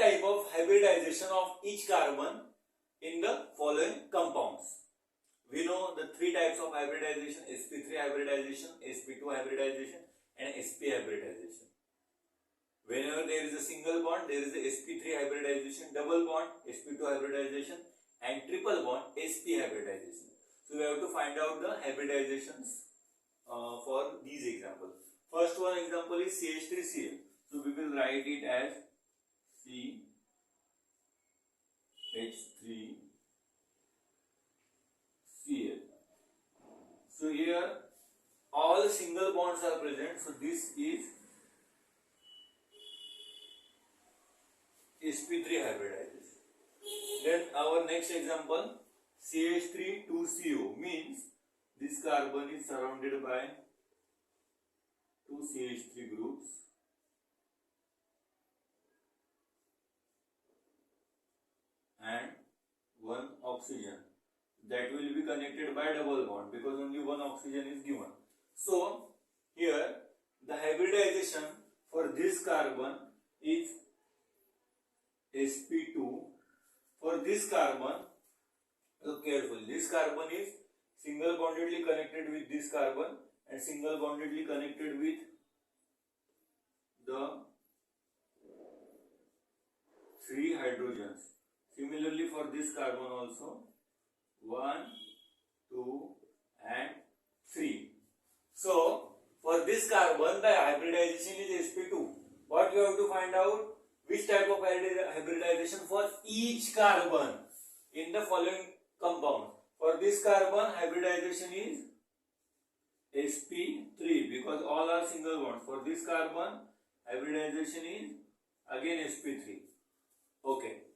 type of hybridization of each carbon in the following compounds. We know the three types of hybridization: sp3 hybridization, sp2 hybridization, and sp hybridization. Whenever there is a single bond, there is a sp3 hybridization, double bond sp2 hybridization, and triple bond sp hybridization. So we have to find out the hybridizations for these examples. First one example is CH3Cl. So we will write it as CH3Cl. So here all single bonds are present. So this is sp3 hybridization. Then our next example, CH3 2CO, means this carbon is surrounded by two CH3 groups and one oxygen that will be connected by double bond because only one oxygen is given. So here the hybridization for this carbon is sp2. For this carbon, look carefully, this carbon is single bondedly connected with this carbon and single bondedly connected with the three hydrogens. Similarly for this carbon also, 1, 2 and 3. So for this carbon the hybridization is sp2. What you have to find out? Which type of hybridization for each carbon in the following compound. For this carbon hybridization is sp3 because all are single bonds. For this carbon hybridization is again sp3. Okay.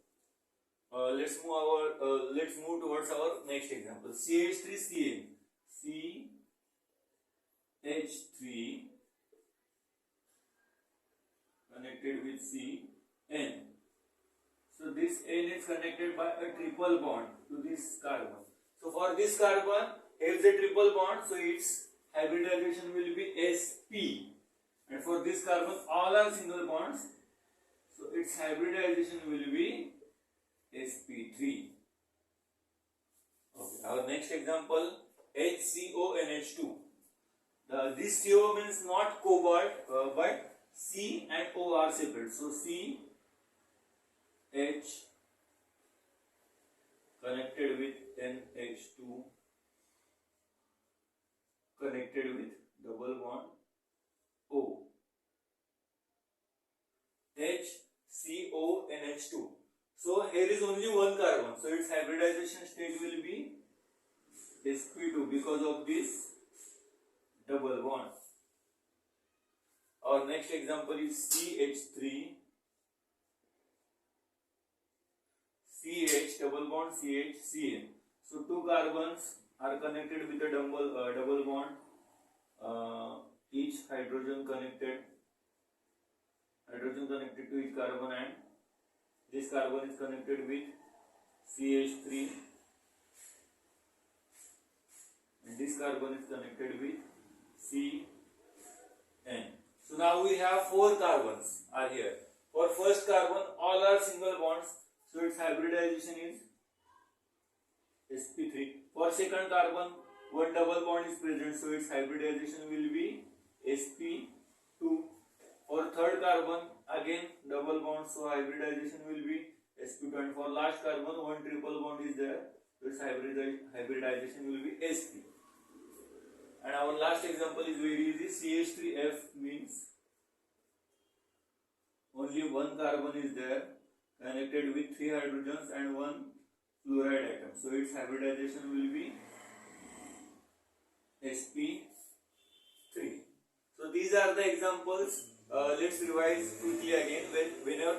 Let's move towards our next example. CH3Cn. CH3 connected with Cn. So this N is connected by a triple bond to this carbon. So for this carbon, here is a triple bond, so its hybridization will be sp. And for this carbon, all are single bonds, so its hybridization will be sp3. Okay. Our next example, HCONH2. This CO means not cobalt, but C and O are separate. So CH connected with NH2 connected with double bond O. HCONH2. So here is only one carbon. So its hybridization state will be sp2 because of this double bond. Our next example is CH3 CH double bond CH Cn. So two carbons are connected with a double bond. Each hydrogen connected to each carbon, and this carbon is connected with CH3 and this carbon is connected with Cn. So now we have four carbons are here. For first carbon, all are single bonds, so its hybridization is sp3. For second carbon, one double bond is present, so its hybridization will be sp2. For third carbon, again double bond, so hybridization will be sp2. And for last carbon, one triple bond is there, so its hybridization will be sp. And our last example is very easy. CH3F means only one carbon is there connected with three hydrogens and one fluoride atom. So its hybridization will be sp3. So these are the examples. Let's revise quickly again. Whenever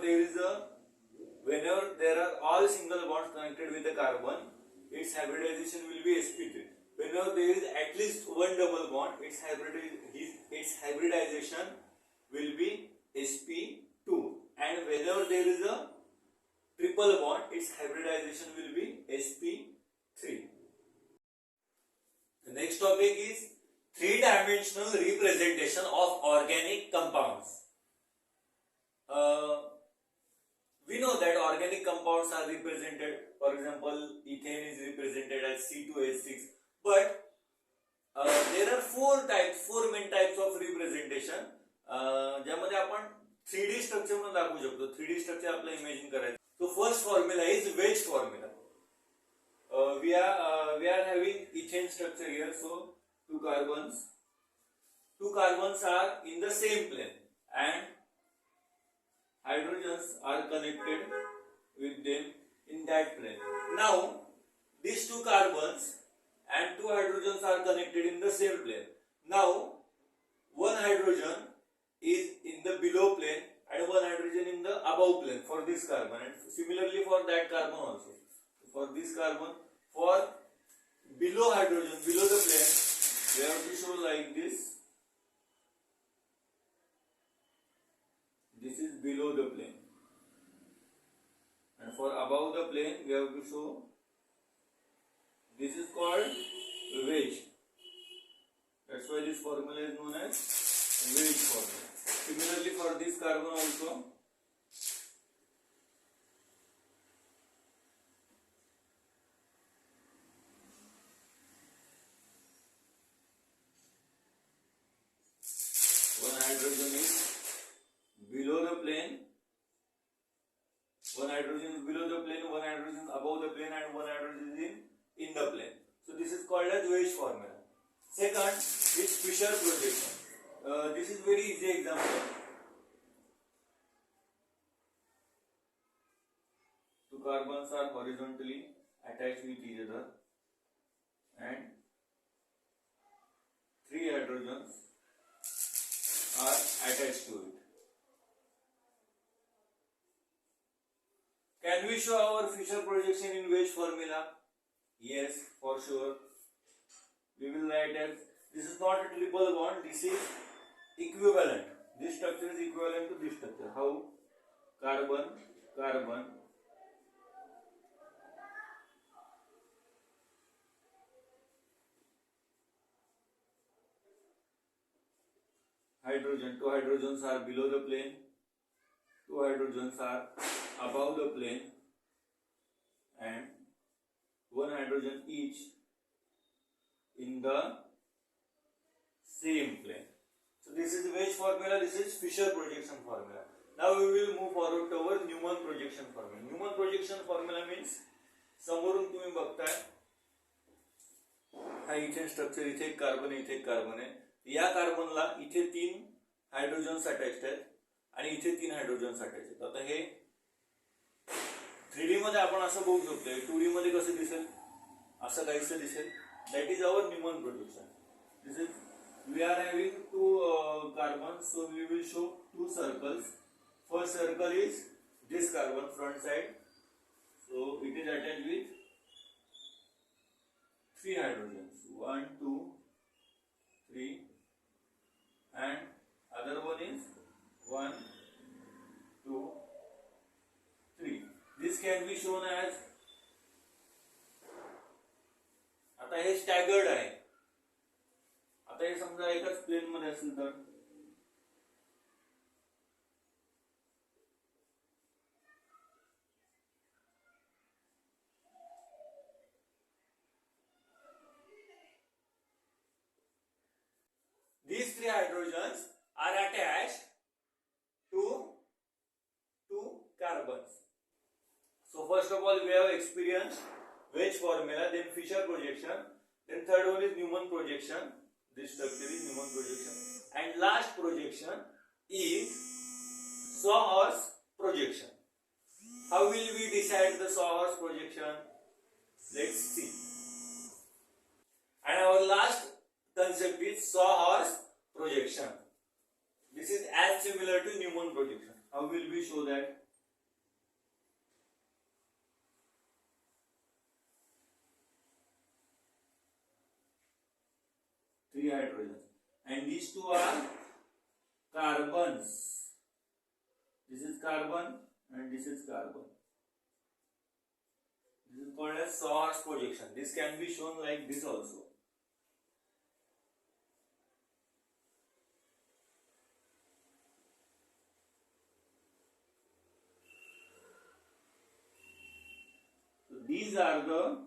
there are all single bonds connected with a carbon, its hybridization will be sp3. Whenever there is at least one double bond, its hybridization will be sp2. And whenever there is a triple bond, its hybridization will be sp3. The next topic is three-dimensional representation of organic compounds. We know bonds are represented. For example, ethane is represented as C2H6. But there are four main types of representation. ज्यामध्ये आपण 3D structure म्हणून दाखवू शकतो. 3D structure आपल्याला imagine करायचं. So first formula is wedge formula. We are having ethane structure here. So two carbons are in the same plane and hydrogens are connected with them in that plane. Now these two carbons and two hydrogens are connected in the same plane. Now one hydrogen is in the below plane and one hydrogen in the above plane for this carbon, and similarly for that carbon also. For this carbon, for below hydrogen, below the plane, we have to show like this. This is below the plane, and for above the plane, we have to show. This is called wedge. That's why this formula is known as wedge formula. Similarly for this carbon also. One hydrogen is below the plane. One hydrogen is below the plane, one hydrogen is above the plane, and one hydrogen is in the plane. So this is called as wedge formula. Second is Fisher projection. This is very easy example. Two carbons are horizontally attached with each other and three hydrogens are attached to it. Can we show our Fisher projection in wedge formula? Yes, for sure. We will write as, this is not a triple bond, this is equivalent. This structure is equivalent to this structure. How? Carbon, carbon, hydrogen. Two hydrogens are below the plane, two hydrogens are above the plane, and one hydrogen each in the same plane. So this is wedge formula, this is Fisher projection formula. Now we will move forward to our Newman projection formula. Newman projection formula means समोरून तुम्ही बघताय हा इथे structure, इथे एक carbon इथे एक carbon आहे. या कार्बनला इथे तीन हायड्रोजन्स अटॅच्ड आहेत आणि इथे तीन हायड्रोजन्स अटॅच आहेत. आता हे 3D मध्ये आपण असं बघू शकतो. 2D मध्ये कसं दिसेल, असं काहीसं दिसेल. That is our Newman projection. This is, we are having two carbons, so we will show two circles. First circle is this carbon front side, so it is attached with three hydrogens, 1, 2, 3, and other one is 1, 2, 3. This can be shown as, आता हे staggered आहे. आता हे समजा एकाच plane मध्ये असेल तर these three hydrogens are attached to two carbons. So first of all we have experienced wedge formula, then Fisher projection, then third one is Newman projection. This structure is Newman projection, and last projection is Sawhorse projection. How will we decide the Sawhorse projection? Let's see. And our last concept is Sawhorse projection. This is as similar to Newman projection. How will we show that? Three hydrogens, and these two are carbons. This is carbon and this is carbon. This is called as Sawhorse projection. This can be shown like this also. these are the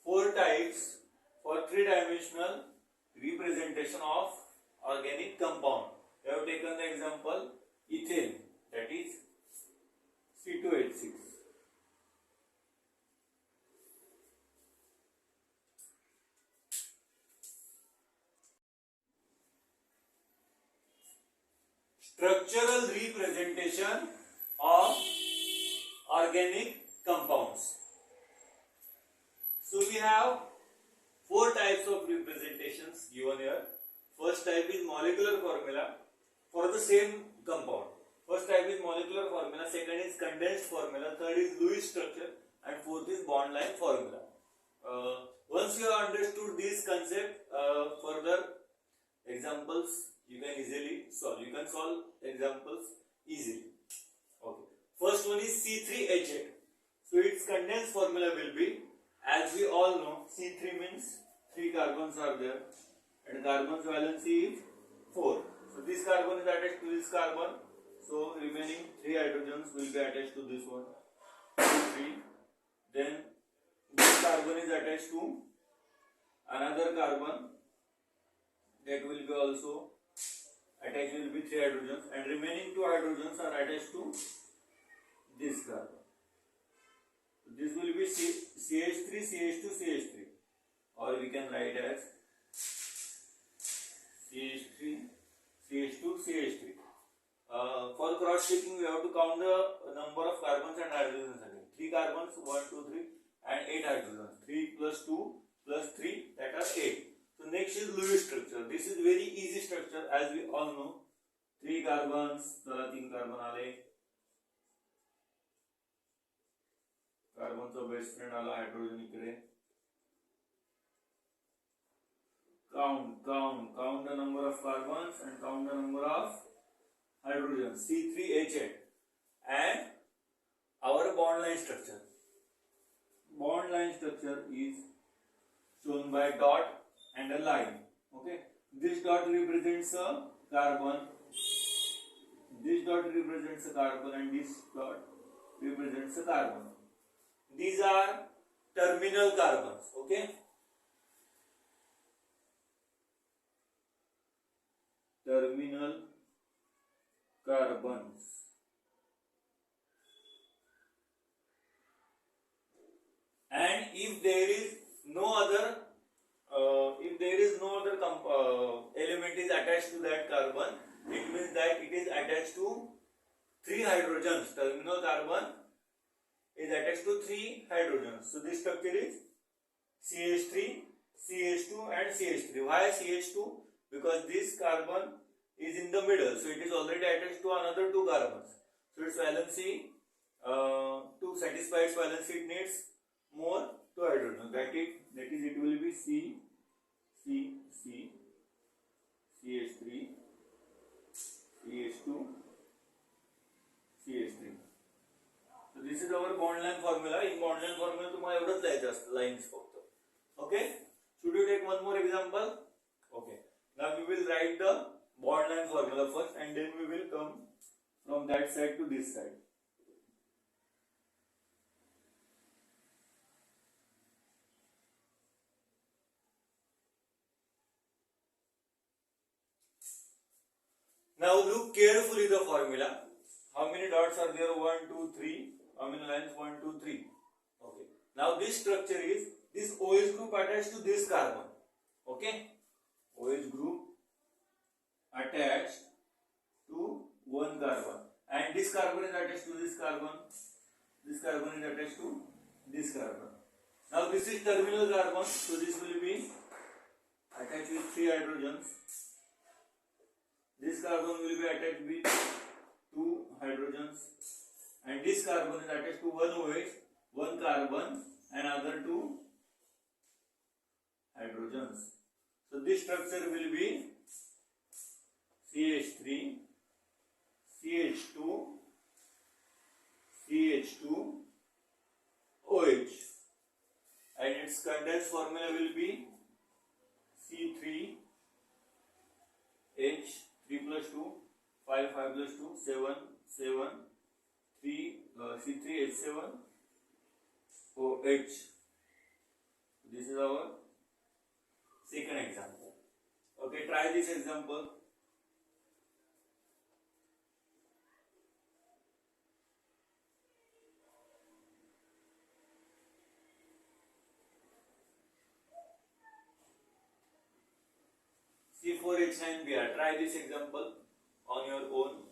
four types for three-dimensional representation of organic compound. We have taken the example ethane, that is C2H6. Structural representation of organic compounds. So we have four types of representations given here. First type is molecular formula for the same compound. First type is molecular formula, second is condensed formula, third is Lewis structure, and fourth is bond line formula. Once you have understood this concept, further examples you can easily solve. You can solve examples easily. Okay. First one is C3H8. So its condensed formula will be, as we all know, C3 means 3 carbons are there and carbon's valency is 4. So this carbon is attached to this carbon. So remaining 3 hydrogens will be attached to this one. 3. Then this carbon is attached to another carbon, that will be also attached, will be 3 hydrogens, and remaining 2 hydrogens are attached to this carbon. This will be CH3, CH2, CH3, or we can write as CH3, CH2, CH3. For cross checking, we have to count the number of carbons and hydrogens again. 3 carbons, 1, 2, 3, and 8 hydrogens. 3 plus 2 plus 3, that are 8. So next is Lewis structure. This is very easy structure, as we all know. 3 carbons, 3 carbon आले. कार्बनचा best friend आला hydrogen इकडे. Count the number of carbons and count the number of hydrogens. C3H8 and our bond line structure. Bond line structure is shown by dot and a line. Okay, this dot represents a carbon. This dot represents a carbon and this dot represents a carbon. These are terminal carbons. Okay. Terminal carbons. And if there is no other element is attached to that carbon, it means that it is attached to 3 hydrogens. Terminal carbon is attached to 3 hydrogens. So this structure is CH3, CH2 and CH3. Why CH2? Because this carbon is in the middle, so it is already attached to another 2 carbons. So its valency, to satisfy its valency, it needs more 2 hydrogens. That is it will be C, CH3, CH2, CH3. So this is our bond line formula. In bond line formula तुम्हाला एवढंच लिहायचं असतं, lines फक्त. Okay? Should we take one more example? Okay. Now we will write the bond line formula first, and then we will come from that side to this side. Now look carefully the formula. How many dots are there? 1, 2, 3. How many lines? 1, 2, 3. Okay. Now this structure is this OH group attached to this carbon. Okay. OH group attached to one carbon, and this carbon is attached to this carbon. This carbon is attached to this carbon. Now this is terminal carbon, so this will be attached with 3 hydrogens. This carbon will be attached with 2 hydrogens, and this carbon is attached to one OH, one carbon, and other 2 hydrogens. So this structure will be CH3, CH2, CH2, OH, and its condensed formula will be C3H, 3 plus 2, 5, 5 plus 2, 7, 7, 3, C3H7, OH. This is our second example. Okay, try this example. C4H9Br. Try this example on your own.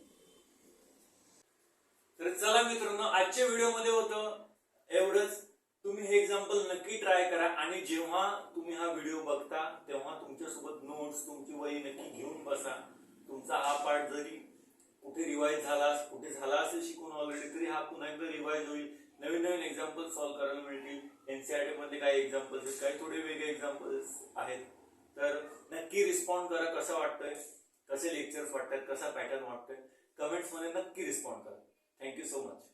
तर चला मित्रांनो, आजच्या व्हिडिओमध्ये होतं एवढंच. तुम्ही हे example नक्की try करा आणि जेव्हा तुम्ही हा व्हिडिओ बघता तेव्हा तुमच्यासोबत नोट्स, तुमची वही नक्की घेऊन बसा. तुमचा हा पार्ट जरी कुठे रिवाइज झाला, कुठे झाला असेल शिकून ऑलरेडी, तरी हा पुन्हा एकदा रिवाइज होईल. नवीन नवीन एक्झाम्पल सॉल्व्ह करायला मिळतील. एनसीईआरटी मध्ये काही एक्झाम्पल्स आहेत, काही थोडे वेगळे एक्झाम्पल्स आहेत. तर नक्की रिस्पॉन्ड करा. कसं वाटतंय, कसे लेक्चर्स वाटतात, कसा पॅटर्न वाटतोय, कमेंट्स मध्ये नक्की रिस्पॉन्ड करा. Thank you so much.